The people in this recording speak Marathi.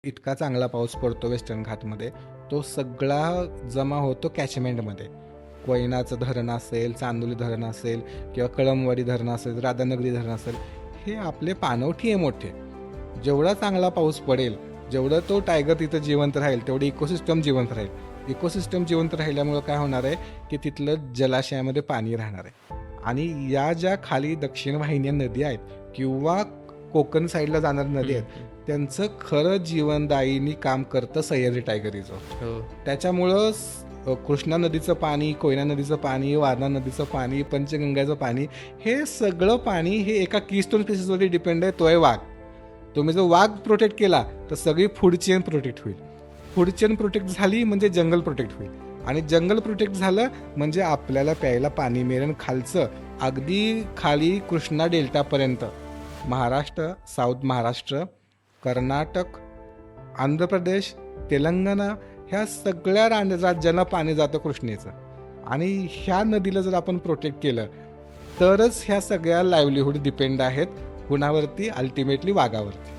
इतका चांगला पाऊस पडतो वेस्टर्न घाटमध्ये, तो सगळा जमा होतो कॅचमेंटमध्ये. कोयनाचं धरण असेल, चांदोली धरण असेल किंवा कळमवाडी धरण असेल, राधानगरी धरण असेल, हे आपले पाणवठी आहे मोठे. जेवढा चांगला पाऊस पडेल, जेवढं तो टायगर तिथं जिवंत राहील, तेवढी इकोसिस्टम जिवंत राहील. इकोसिस्टम जिवंत राहिल्यामुळं काय होणार आहे की तिथलं जलाशयामध्ये पाणी राहणार आहे. आणि या ज्या खाली दक्षिण वाहिन्या नदी आहेत किंवा कोकण साईडला जाणाऱ्या नदी आहेत, त्यांचं खरं जीवनदायीनी काम करतं सह्याद्री टायगर रिझर्व. हो. त्याच्यामुळं कृष्णा नदीचं पाणी, कोयना नदीचं पाणी, वारणा नदीचं पाणी, पंचगंगाचं पाणी, हे सगळं पाणी हे एका कीस्टोन स्पीसीजवरती डिपेंड आहे, तो आहे वाघ. तुम्ही जर वाघ प्रोटेक्ट केला तर सगळी फूड चेन प्रोटेक्ट होईल. फूड चेन प्रोटेक्ट झाली म्हणजे जंगल प्रोटेक्ट होईल. आणि जंगल प्रोटेक्ट झालं म्हणजे आपल्याला प्यायला पाणी मिळेल. खालचं अगदी खाली कृष्णा डेल्टापर्यंत महाराष्ट्र, साऊथ महाराष्ट्र, कर्नाटक, आंध्र प्रदेश, तेलंगणा, ह्या सगळ्या राज्यांना पाणी जातं कृष्णेचं. आणि ह्या नदीला जर आपण प्रोटेक्ट केलं तरच ह्या सगळ्या लाईव्हलीहूड डिपेंड आहेत कुणावरती, अल्टिमेटली वाघावरती.